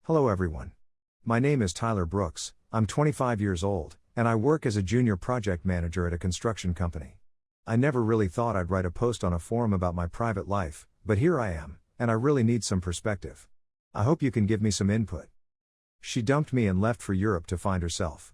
Hello everyone. My name is Tyler Brooks, I'm 25 years old, and I work as a junior project manager at a construction company. I never really thought I'd write a post on a forum about my private life, but here I am, and I really need some perspective. I hope you can give me some input. She dumped me and left for Europe to find herself.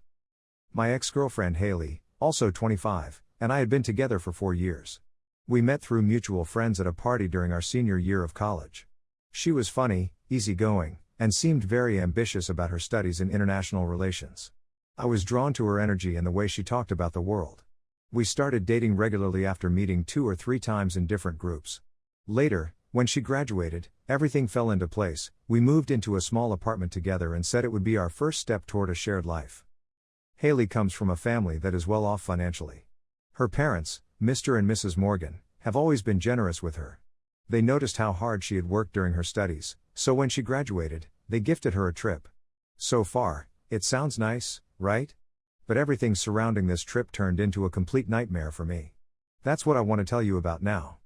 My ex-girlfriend Haley, also 25, and I had been together for 4 years. We met through mutual friends at a party during our senior year of college. She was funny, easygoing, and seemed very ambitious about her studies in international relations. I was drawn to her energy and the way she talked about the world. We started dating regularly after meeting 2 or 3 times in different groups. Later, when she graduated, everything fell into place. We moved into a small apartment together and said it would be our first step toward a shared life. Haley comes from a family that is well off financially. Her parents, Mr. and Mrs. Morgan, have always been generous with her. They noticed how hard she had worked during her studies, so when she graduated, they gifted her a trip. So far, it sounds nice, right? But everything surrounding this trip turned into a complete nightmare for me. That's what I want to tell you about now.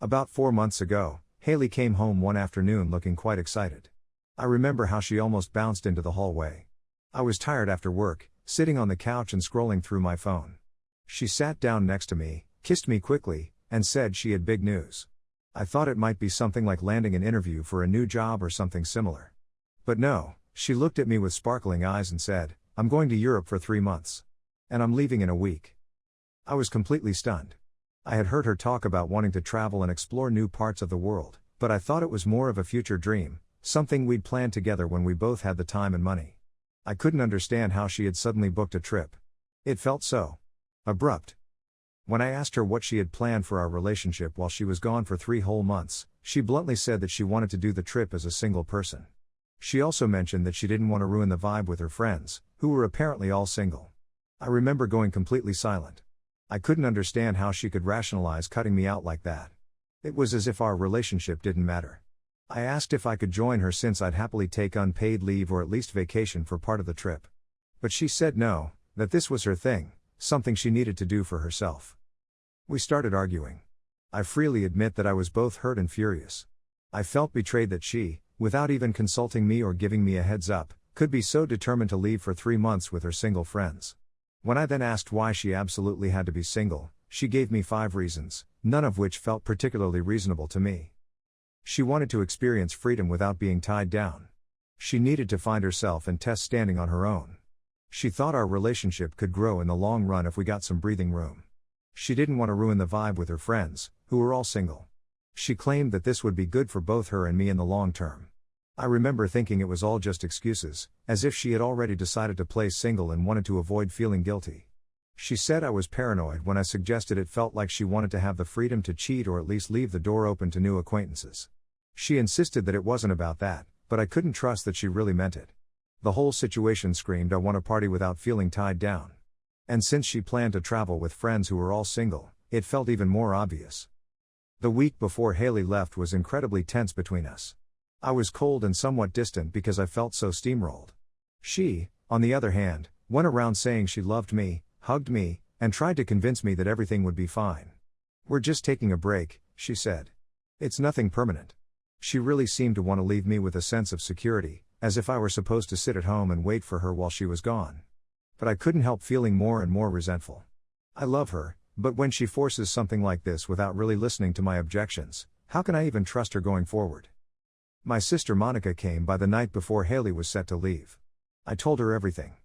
About 4 months ago, Haley came home one afternoon looking quite excited. I remember how she almost bounced into the hallway. I was tired after work, sitting on the couch and scrolling through my phone. She sat down next to me, kissed me quickly, and said she had big news. I thought it might be something like landing an interview for a new job or something similar. But no, she looked at me with sparkling eyes and said, "I'm going to Europe for 3 months. And I'm leaving in a week." I was completely stunned. I had heard her talk about wanting to travel and explore new parts of the world, but I thought it was more of a future dream, something we'd planned together when we both had the time and money. I couldn't understand how she had suddenly booked a trip. It felt so abrupt. When I asked her what she had planned for our relationship while she was gone for 3 whole months, she bluntly said that she wanted to do the trip as a single person. She also mentioned that she didn't want to ruin the vibe with her friends, who were apparently all single. I remember going completely silent. I couldn't understand how she could rationalize cutting me out like that. It was as if our relationship didn't matter. I asked if I could join her since I'd happily take unpaid leave or at least vacation for part of the trip. But she said no, that this was her thing, something she needed to do for herself. We started arguing. I freely admit that I was both hurt and furious. I felt betrayed that she, without even consulting me or giving me a heads up, could be so determined to leave for 3 months with her single friends. When I then asked why she absolutely had to be single, she gave me 5 reasons, none of which felt particularly reasonable to me. She wanted to experience freedom without being tied down. She needed to find herself and test standing on her own. She thought our relationship could grow in the long run if we got some breathing room. She didn't want to ruin the vibe with her friends, who were all single. She claimed that this would be good for both her and me in the long term. I remember thinking it was all just excuses, as if she had already decided to play single and wanted to avoid feeling guilty. She said I was paranoid when I suggested it felt like she wanted to have the freedom to cheat or at least leave the door open to new acquaintances. She insisted that it wasn't about that, but I couldn't trust that she really meant it. The whole situation screamed I want to party without feeling tied down. And since she planned to travel with friends who were all single, it felt even more obvious. The week before Haley left was incredibly tense between us. I was cold and somewhat distant because I felt so steamrolled. She, on the other hand, went around saying she loved me, hugged me, and tried to convince me that everything would be fine. "We're just taking a break," she said. "It's nothing permanent." She really seemed to want to leave me with a sense of security, as if I were supposed to sit at home and wait for her while she was gone. But I couldn't help feeling more and more resentful. I love her, but when she forces something like this without really listening to my objections, how can I even trust her going forward? My sister Monica came by the night before Haley was set to leave. I told her everything.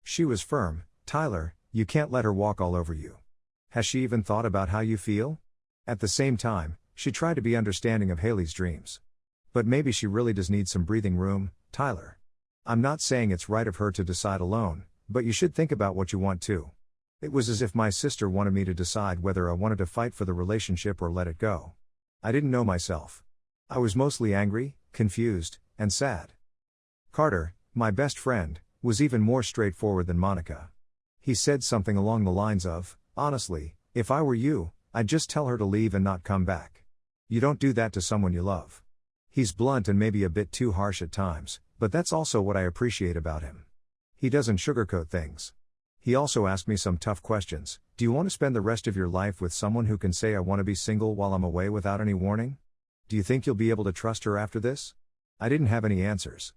She was firm. "Tyler, you can't let her walk all over you. Has she even thought about how you feel?" At the same time, she tried to be understanding of Haley's dreams. "But maybe she really does need some breathing room, Tyler. I'm not saying it's right of her to decide alone, but you should think about what you want too." It was as if my sister wanted me to decide whether I wanted to fight for the relationship or let it go. I didn't know myself. I was mostly angry, confused, and sad. Carter, my best friend, was even more straightforward than Monica. He said something along the lines of, "Honestly, if I were you, I'd just tell her to leave and not come back. You don't do that to someone you love." He's blunt and maybe a bit too harsh at times, but that's also what I appreciate about him. He doesn't sugarcoat things. He also asked me some tough questions. "Do you want to spend the rest of your life with someone who can say I want to be single while I'm away without any warning? Do you think you'll be able to trust her after this?" I didn't have any answers.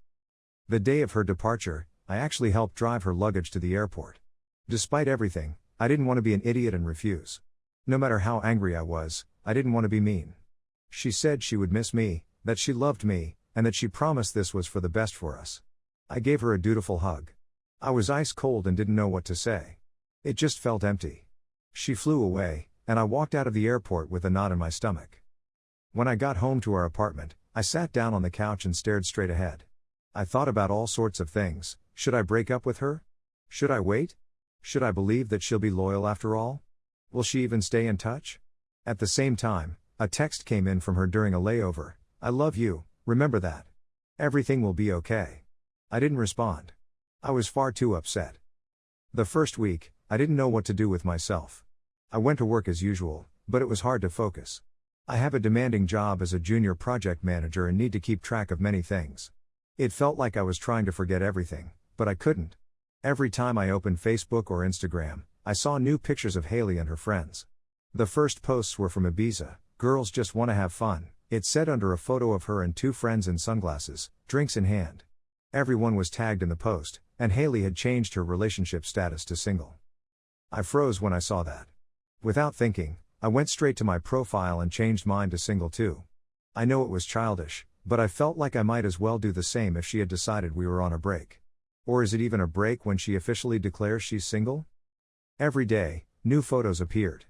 The day of her departure, I actually helped drive her luggage to the airport. Despite everything, I didn't want to be an idiot and refuse. No matter how angry I was, I didn't want to be mean. She said she would miss me, that she loved me, and that she promised this was for the best for us. I gave her a dutiful hug. I was ice cold and didn't know what to say. It just felt empty. She flew away, and I walked out of the airport with a knot in my stomach. When I got home to our apartment, I sat down on the couch and stared straight ahead. I thought about all sorts of things. Should I break up with her? Should I wait? Should I believe that she'll be loyal after all? Will she even stay in touch? At the same time, a text came in from her during a layover. I love you, remember that. Everything will be okay. I didn't respond. I was far too upset. The first week, I didn't know what to do with myself. I went to work as usual, but it was hard to focus. I have a demanding job as a junior project manager and need to keep track of many things. It felt like I was trying to forget everything, but I couldn't. Every time I opened Facebook or Instagram, I saw new pictures of Haley and her friends. The first posts were from Ibiza. Girls just want to have fun, it said under a photo of her and two friends in sunglasses, drinks in hand. Everyone was tagged in the post, and Haley had changed her relationship status to single. I froze when I saw that. Without thinking, I went straight to my profile and changed mine to single too. I know it was childish, but I felt like I might as well do the same if she had decided we were on a break. Or is it even a break when she officially declares she's single? Every day, new photos appeared.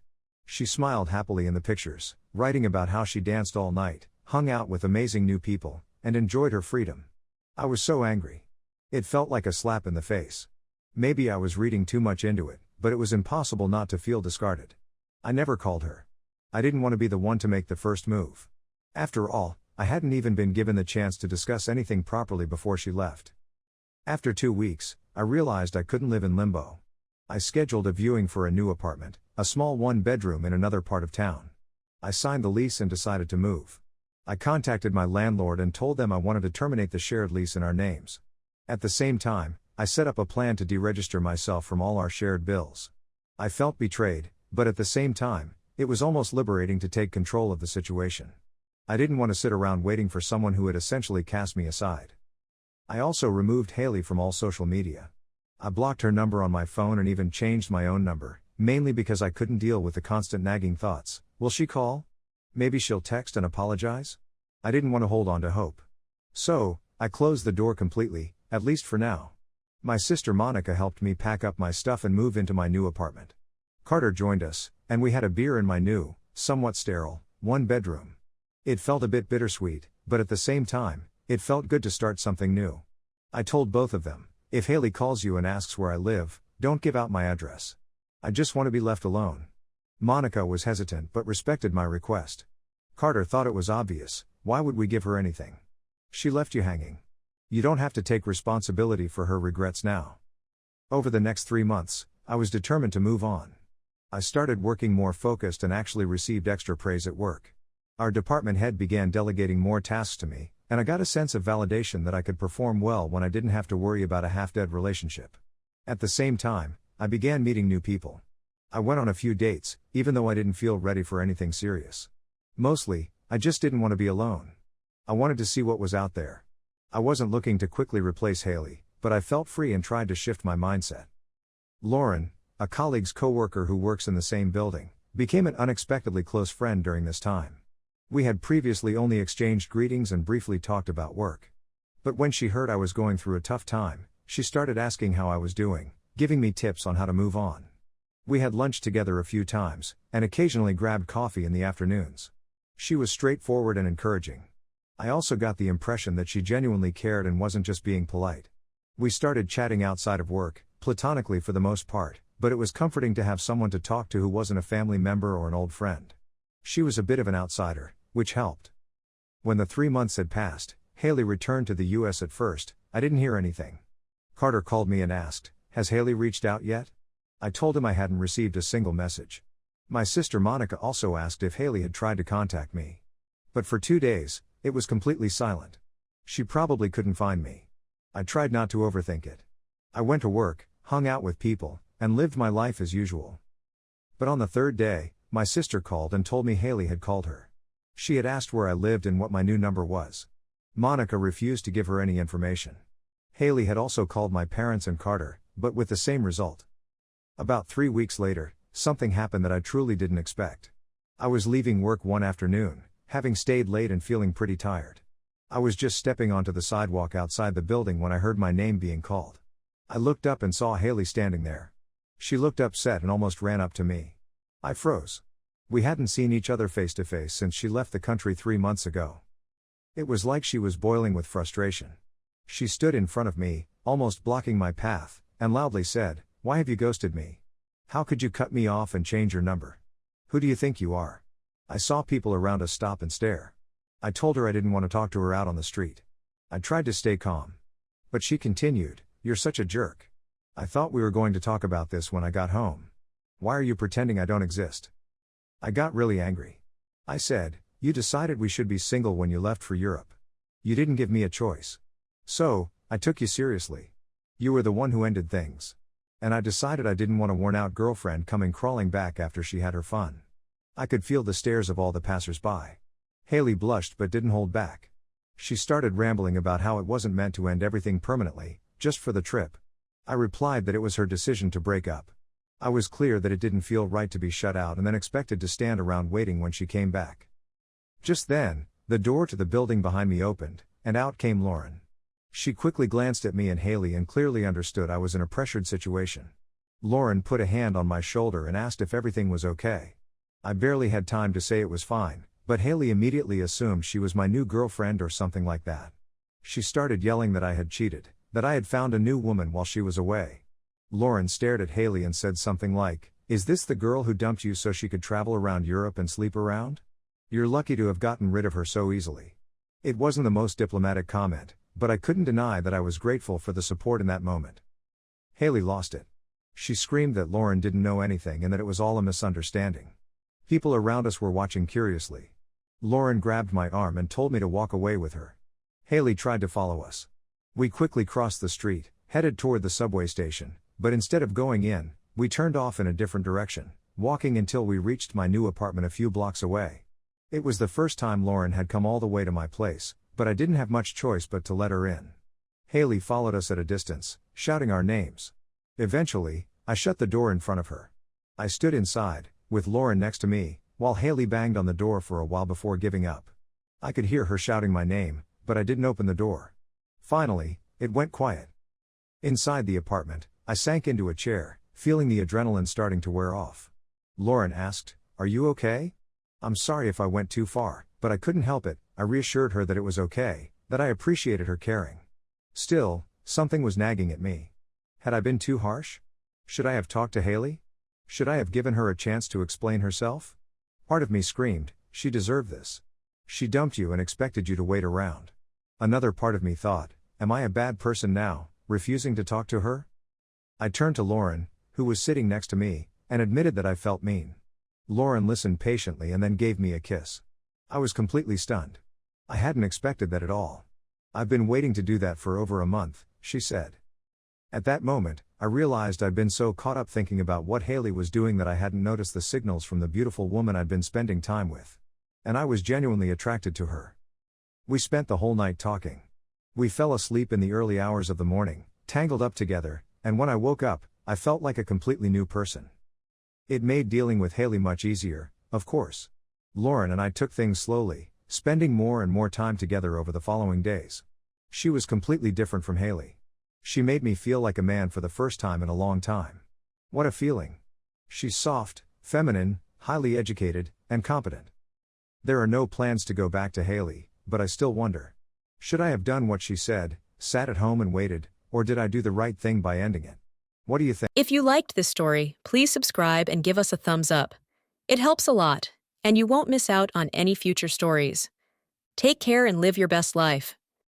She smiled happily in the pictures, writing about how she danced all night, hung out with amazing new people, and enjoyed her freedom. I was so angry. It felt like a slap in the face. Maybe I was reading too much into it, but it was impossible not to feel discarded. I never called her. I didn't want to be the one to make the first move. After all, I hadn't even been given the chance to discuss anything properly before she left. After 2 weeks, I realized I couldn't live in limbo. I scheduled a viewing for a new apartment, a small one-bedroom in another part of town. I signed the lease and decided to move. I contacted my landlord and told them I wanted to terminate the shared lease in our names. At the same time, I set up a plan to deregister myself from all our shared bills. I felt betrayed, but at the same time, it was almost liberating to take control of the situation. I didn't want to sit around waiting for someone who had essentially cast me aside. I also removed Haley from all social media. I blocked her number on my phone and even changed my own number, mainly because I couldn't deal with the constant nagging thoughts. Will she call? Maybe she'll text and apologize? I didn't want to hold on to hope. So, I closed the door completely, at least for now. My sister Monica helped me pack up my stuff and move into my new apartment. Carter joined us, and we had a beer in my new, somewhat sterile, one-bedroom. It felt a bit bittersweet, but at the same time, it felt good to start something new. I told both of them, if Haley calls you and asks where I live, don't give out my address. I just want to be left alone. Monica was hesitant but respected my request. Carter thought it was obvious, why would we give her anything? She left you hanging. You don't have to take responsibility for her regrets now. Over the next 3 months, I was determined to move on. I started working more focused and actually received extra praise at work. Our department head began delegating more tasks to me, and I got a sense of validation that I could perform well when I didn't have to worry about a half-dead relationship. At the same time, I began meeting new people. I went on a few dates, even though I didn't feel ready for anything serious. Mostly, I just didn't want to be alone. I wanted to see what was out there. I wasn't looking to quickly replace Haley, but I felt free and tried to shift my mindset. Lauren, a colleague's coworker who works in the same building, became an unexpectedly close friend during this time. We had previously only exchanged greetings and briefly talked about work. But when she heard I was going through a tough time, she started asking how I was doing, giving me tips on how to move on. We had lunch together a few times, and occasionally grabbed coffee in the afternoons. She was straightforward and encouraging. I also got the impression that she genuinely cared and wasn't just being polite. We started chatting outside of work, platonically for the most part, but it was comforting to have someone to talk to who wasn't a family member or an old friend. She was a bit of an outsider, which helped. When the 3 months had passed, Haley returned to the US. At first, I didn't hear anything. Carter called me and asked, "Has Haley reached out yet?" I told him I hadn't received a single message. My sister Monica also asked if Haley had tried to contact me. But for 2 days, it was completely silent. She probably couldn't find me. I tried not to overthink it. I went to work, hung out with people, and lived my life as usual. But on the 3rd day, my sister called and told me Haley had called her. She had asked where I lived and what my new number was. Monica refused to give her any information. Haley had also called my parents and Carter, but with the same result. About 3 weeks later, something happened that I truly didn't expect. I was leaving work one afternoon, having stayed late and feeling pretty tired. I was just stepping onto the sidewalk outside the building when I heard my name being called. I looked up and saw Haley standing there. She looked upset and almost ran up to me. I froze. We hadn't seen each other face to face since she left the country 3 months ago. It was like she was boiling with frustration. She stood in front of me, almost blocking my path, and loudly said, "Why have you ghosted me? How could you cut me off and change your number? Who do you think you are?" I saw people around us stop and stare. I told her I didn't want to talk to her out on the street. I tried to stay calm. But she continued, "You're such a jerk. I thought we were going to talk about this when I got home. Why are you pretending I don't exist?" I got really angry. I said, "You decided we should be single when you left for Europe. You didn't give me a choice. So, I took you seriously. You were the one who ended things. And I decided I didn't want a worn-out girlfriend coming crawling back after she had her fun." I could feel the stares of all the passers-by. Haley blushed but didn't hold back. She started rambling about how it wasn't meant to end everything permanently, just for the trip. I replied that it was her decision to break up. I was clear that it didn't feel right to be shut out and then expected to stand around waiting when she came back. Just then, the door to the building behind me opened, and out came Lauren. She quickly glanced at me and Haley and clearly understood I was in a pressured situation. Lauren put a hand on my shoulder and asked if everything was okay. I barely had time to say it was fine, but Haley immediately assumed she was my new girlfriend or something like that. She started yelling that I had cheated, that I had found a new woman while she was away. Lauren stared at Haley and said something like, "Is this the girl who dumped you so she could travel around Europe and sleep around? You're lucky to have gotten rid of her so easily." It wasn't the most diplomatic comment, but I couldn't deny that I was grateful for the support in that moment. Haley lost it. She screamed that Lauren didn't know anything and that it was all a misunderstanding. People around us were watching curiously. Lauren grabbed my arm and told me to walk away with her. Haley tried to follow us. We quickly crossed the street, headed toward the subway station, but instead of going in, we turned off in a different direction, walking until we reached my new apartment a few blocks away. It was the first time Lauren had come all the way to my place, but I didn't have much choice but to let her in. Haley followed us at a distance, shouting our names. Eventually, I shut the door in front of her. I stood inside, with Lauren next to me, while Haley banged on the door for a while before giving up. I could hear her shouting my name, but I didn't open the door. Finally, it went quiet. Inside the apartment, I sank into a chair, feeling the adrenaline starting to wear off. Lauren asked, "Are you okay?" "I'm sorry if I went too far, but I couldn't help it." I reassured her that it was okay, that I appreciated her caring. Still, something was nagging at me. Had I been too harsh? Should I have talked to Haley? Should I have given her a chance to explain herself? Part of me screamed, "She deserved this. She dumped you and expected you to wait around." Another part of me thought, "Am I a bad person now, refusing to talk to her?" I turned to Lauren, who was sitting next to me, and admitted that I felt mean. Lauren listened patiently and then gave me a kiss. I was completely stunned. I hadn't expected that at all. "I've been waiting to do that for over a month," she said. At that moment, I realized I'd been so caught up thinking about what Haley was doing that I hadn't noticed the signals from the beautiful woman I'd been spending time with. And I was genuinely attracted to her. We spent the whole night talking. We fell asleep in the early hours of the morning, tangled up together, and when I woke up, I felt like a completely new person. It made dealing with Haley much easier, of course. Lauren and I took things slowly, spending more and more time together over the following days. She was completely different from Haley. She made me feel like a man for the first time in a long time. What a feeling. She's soft, feminine, highly educated, and competent. There are no plans to go back to Haley, but I still wonder. Should I have done what she said, sat at home and waited, or did I do the right thing by ending it? What do you think? If you liked this story, please subscribe and give us a thumbs up. It helps a lot, and you won't miss out on any future stories. Take care and live your best life.